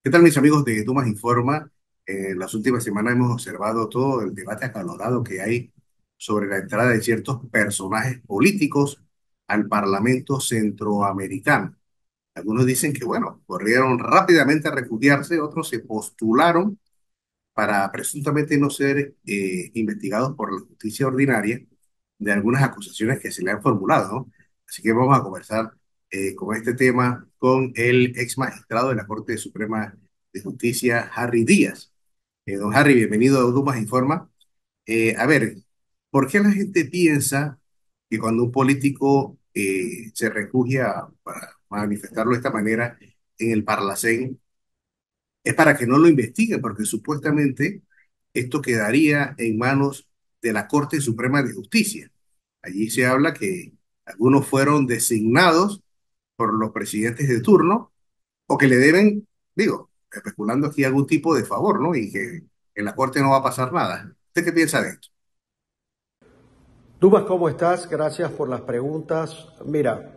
¿Qué tal, mis amigos de Dumas Informa? En las últimas semanas hemos observado todo el debate acalorado que hay sobre la entrada de ciertos personajes políticos al Parlamento centroamericano. Algunos dicen que, bueno, corrieron rápidamente a refugiarse, otros se postularon para presuntamente no ser investigados por la justicia ordinaria de algunas acusaciones que se le han formulado, ¿no? Así que vamos a conversar con este tema con el ex magistrado de la Corte Suprema de Justicia, Harry Díaz. Don Harry, bienvenido a Dumas Informa. A ver, ¿por qué la gente piensa que cuando un político se refugia, para manifestarlo de esta manera, en el Parlacén, es para que no lo investiguen, porque supuestamente esto quedaría en manos de la Corte Suprema de Justicia? Allí se habla que algunos fueron designados por los presidentes de turno o que le deben, digo, especulando aquí algún tipo de favor, ¿no? Y que en la Corte no va a pasar nada. ¿Usted qué piensa de esto? Dumas, ¿cómo estás? Gracias por las preguntas. Mira,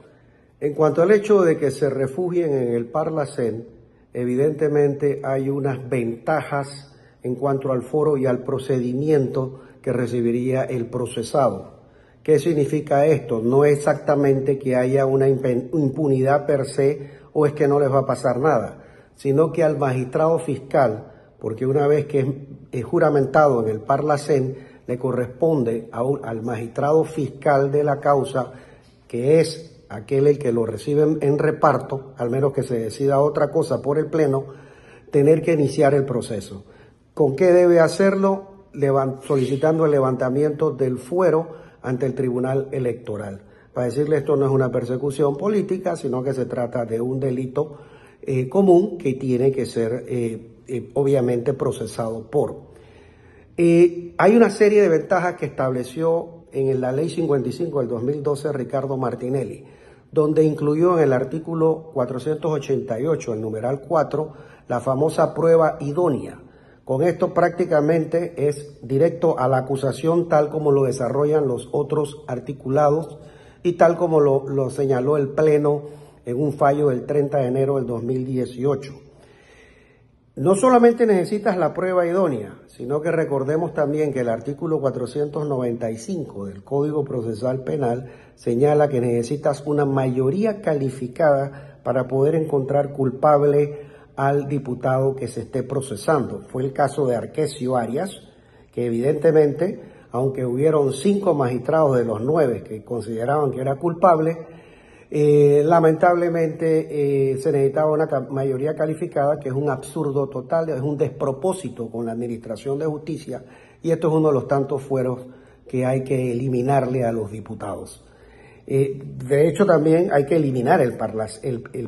en cuanto al hecho de que se refugien en el Parlacén, evidentemente hay unas ventajas en cuanto al foro y al procedimiento que recibiría el procesado. ¿Qué significa esto? No exactamente que haya una impunidad per se o es que no les va a pasar nada, sino que al magistrado fiscal, porque una vez que es juramentado en el Parlacén, le corresponde al magistrado fiscal de la causa, que es aquel el que lo recibe en reparto, al menos que se decida otra cosa por el Pleno, tener que iniciar el proceso. ¿Con qué debe hacerlo? Solicitando el levantamiento del fuero ante el Tribunal Electoral. Para decirle, esto no es una persecución política, sino que se trata de un delito común que tiene que ser obviamente procesado por. Hay una serie de ventajas que estableció en la Ley 55 del 2012 Ricardo Martinelli, donde incluyó en el artículo 488, el numeral 4, la famosa prueba idónea. Con esto prácticamente es directo a la acusación tal como lo desarrollan los otros articulados y tal como lo señaló el Pleno en un fallo del 30 de enero del 2018. No solamente necesitas la prueba idónea, sino que recordemos también que el artículo 495 del Código Procesal Penal señala que necesitas una mayoría calificada para poder encontrar culpable al diputado que se esté procesando. Fue el caso de Arquesio Arias, que evidentemente, aunque hubieron 5 magistrados de los 9 que consideraban que era culpable, lamentablemente se necesitaba una mayoría calificada, que es un absurdo total, es un despropósito con la administración de justicia, y esto es uno de los tantos fueros que hay que eliminarle a los diputados. De hecho, también hay que eliminar el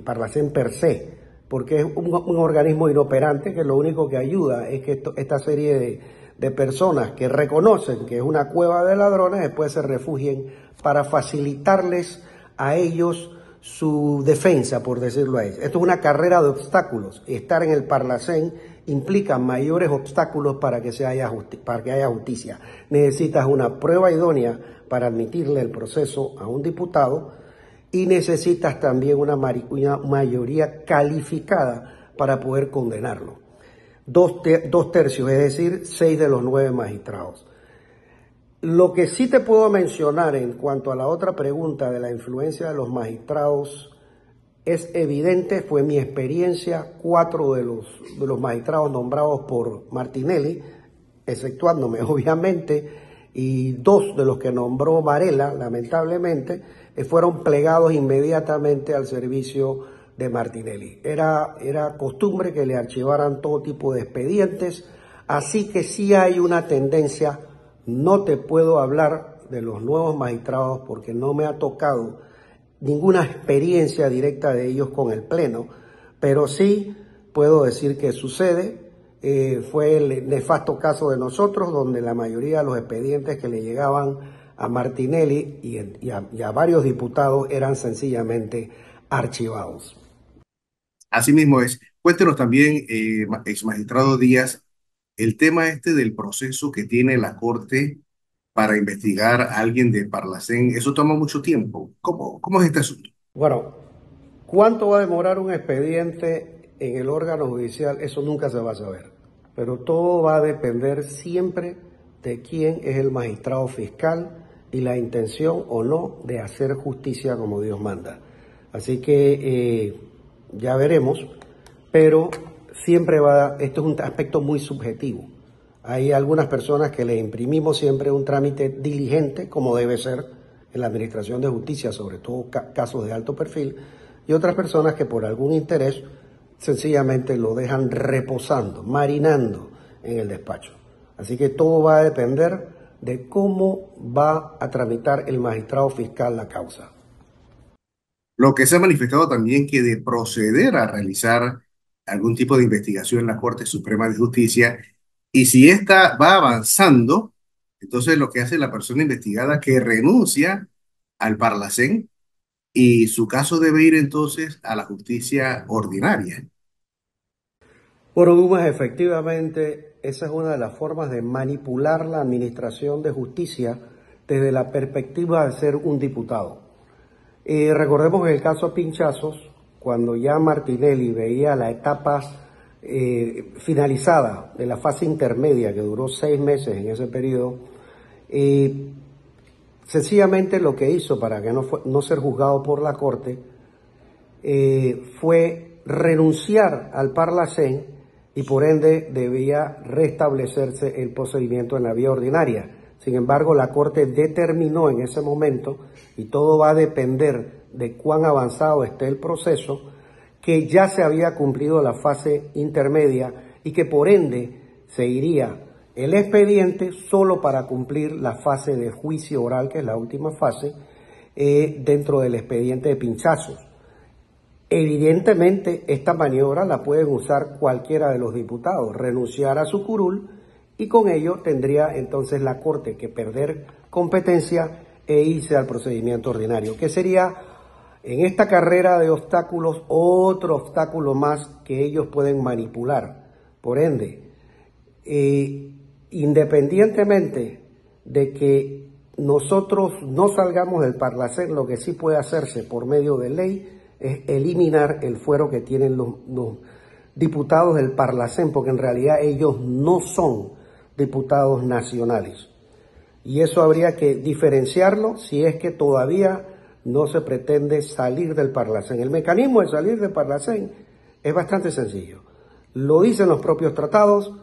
Parlacén per se, porque es un organismo inoperante que lo único que ayuda es que esta serie de personas que reconocen que es una cueva de ladrones después se refugien para facilitarles a ellos su defensa, por decirlo así. Esto es una carrera de obstáculos. Estar en el Parlacén implica mayores obstáculos para que haya justicia. Necesitas una prueba idónea para admitirle el proceso a un diputado y necesitas también una mayoría calificada para poder condenarlo. Dos tercios, es decir, 6 de los 9 magistrados. Lo que sí te puedo mencionar en cuanto a la otra pregunta de la influencia de los magistrados es evidente, fue mi experiencia. 4 de los magistrados nombrados por Martinelli, exceptuándome obviamente, y 2 de los que nombró Varela, lamentablemente, fueron plegados inmediatamente al servicio de Martinelli. Era costumbre que le archivaran todo tipo de expedientes, así que sí hay una tendencia. No te puedo hablar de los nuevos magistrados porque no me ha tocado ninguna experiencia directa de ellos con el Pleno, pero sí puedo decir que sucede. Fue el nefasto caso de nosotros, donde la mayoría de los expedientes que le llegaban a Martinelli y a varios diputados eran sencillamente archivados. Así mismo es. Cuéntenos también, ex magistrado Díaz, el tema este del proceso que tiene la Corte para investigar a alguien de Parlacén. Eso toma mucho tiempo. ¿Cómo es este asunto? Bueno, ¿cuánto va a demorar un expediente en el órgano judicial, eso nunca se va a saber. Pero todo va a depender siempre de quién es el magistrado fiscal y la intención o no de hacer justicia como Dios manda. Así que ya veremos, pero siempre esto es un aspecto muy subjetivo. Hay algunas personas que le imprimimos siempre un trámite diligente, como debe ser en la administración de justicia, sobre todo casos de alto perfil, y otras personas que por algún interés sencillamente lo dejan reposando, marinando en el despacho. Así que todo va a depender de cómo va a tramitar el magistrado fiscal la causa. Lo que se ha manifestado también que de proceder a realizar algún tipo de investigación en la Corte Suprema de Justicia, y si ésta va avanzando, entonces lo que hace la persona investigada que renuncia al Parlacén y su caso debe ir entonces a la justicia ordinaria. Bueno, Dumas, efectivamente, esa es una de las formas de manipular la administración de justicia desde la perspectiva de ser un diputado. Recordemos en el caso Pinchazos, cuando ya Martinelli veía la etapa finalizada de la fase intermedia, que duró 6 meses en ese periodo, sencillamente lo que hizo para que no ser juzgado por la Corte fue renunciar al Parlacén y por ende debía restablecerse el procedimiento en la vía ordinaria. Sin embargo, la Corte determinó en ese momento, y todo va a depender de cuán avanzado esté el proceso, que ya se había cumplido la fase intermedia y que por ende se iría el expediente solo para cumplir la fase de juicio oral, que es la última fase, dentro del expediente de Pinchazos. Evidentemente, esta maniobra la pueden usar cualquiera de los diputados, renunciar a su curul, y con ello tendría entonces la Corte que perder competencia e irse al procedimiento ordinario, que sería en esta carrera de obstáculos otro obstáculo más que ellos pueden manipular. Por ende, independientemente de que nosotros no salgamos del Parlacén, lo que sí puede hacerse por medio de ley es eliminar el fuero que tienen los diputados del Parlacén, porque en realidad ellos no son diputados nacionales. Y eso habría que diferenciarlo si es que todavía no se pretende salir del Parlacén. El mecanismo de salir del Parlacén es bastante sencillo. Lo dicen los propios tratados,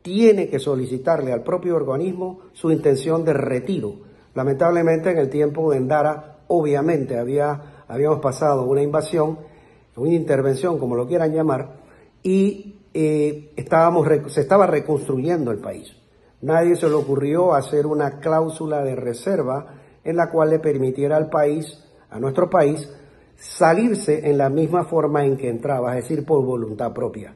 tiene que solicitarle al propio organismo su intención de retiro. Lamentablemente en el tiempo de Endara, obviamente habíamos pasado una invasión, una intervención, como lo quieran llamar, y se estaba reconstruyendo el país. Nadie se le ocurrió hacer una cláusula de reserva en la cual le permitiera al país, a nuestro país, salirse en la misma forma en que entraba, es decir, por voluntad propia.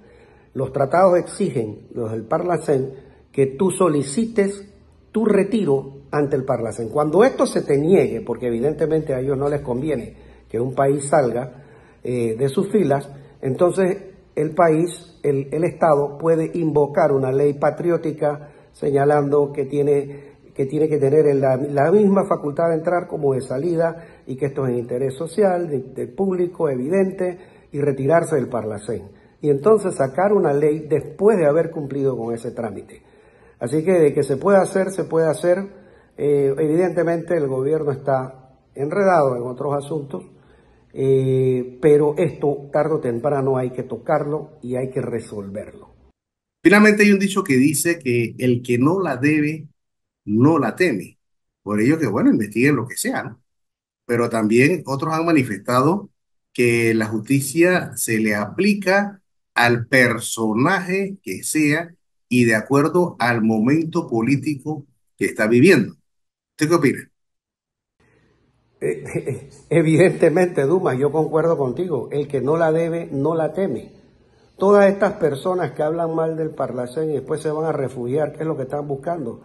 Los tratados exigen, los del Parlacén, que tú solicites tu retiro ante el Parlacén. Cuando esto se te niegue, porque evidentemente a ellos no les conviene que un país salga de sus filas, entonces el país, el Estado puede invocar una ley patriótica señalando que tiene que tener la misma facultad de entrar como de salida y que esto es en interés social, del público, evidente, y retirarse del Parlacén. Y entonces sacar una ley después de haber cumplido con ese trámite. Así que de que se puede hacer, se puede hacer. Evidentemente el gobierno está enredado en otros asuntos, pero esto tarde o temprano hay que tocarlo y hay que resolverlo. Finalmente hay un dicho que dice que el que no la debe, no la teme. Por ello que, bueno, investiguen lo que sea, ¿no? Pero también otros han manifestado que la justicia se le aplica al personaje que sea y de acuerdo al momento político que está viviendo. ¿Usted qué opina? Evidentemente, Dumas, yo concuerdo contigo, el que no la debe, no la teme. Todas estas personas que hablan mal del Parlacén y después se van a refugiar, ¿qué es lo que están buscando?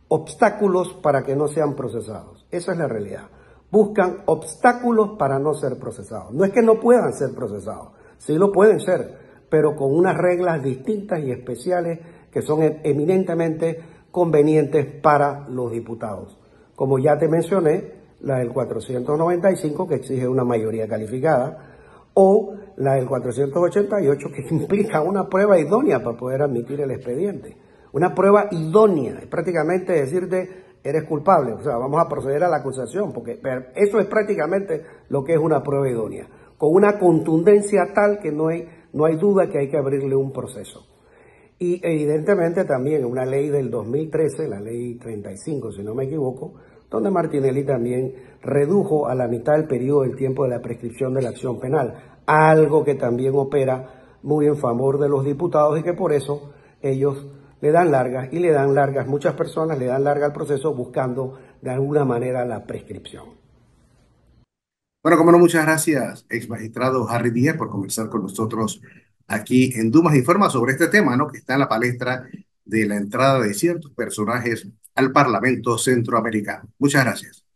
Obstáculos para que no sean procesados. Esa es la realidad. Buscan obstáculos para no ser procesados. No es que no puedan ser procesados, sí lo pueden ser, pero con unas reglas distintas y especiales que son eminentemente convenientes para los diputados. Como ya te mencioné, la del 495 que exige una mayoría calificada, o la del 488, que implica una prueba idónea para poder admitir el expediente. Una prueba idónea, es prácticamente decirte, eres culpable, o sea, vamos a proceder a la acusación, porque eso es prácticamente lo que es una prueba idónea, con una contundencia tal que no hay duda que hay que abrirle un proceso. Y evidentemente también una ley del 2013, la ley 35, si no me equivoco, donde Martinelli también redujo a la mitad el periodo del tiempo de la prescripción de la acción penal, algo que también opera muy en favor de los diputados y que por eso ellos le dan largas y le dan largas, muchas personas le dan larga al proceso buscando de alguna manera la prescripción. Bueno, como no, muchas gracias, ex magistrado Harry Díaz, por conversar con nosotros aquí en Dumas Informa sobre este tema, ¿no? Que está en la palestra de la entrada de ciertos personajes al Parlamento Centroamericano. Muchas gracias.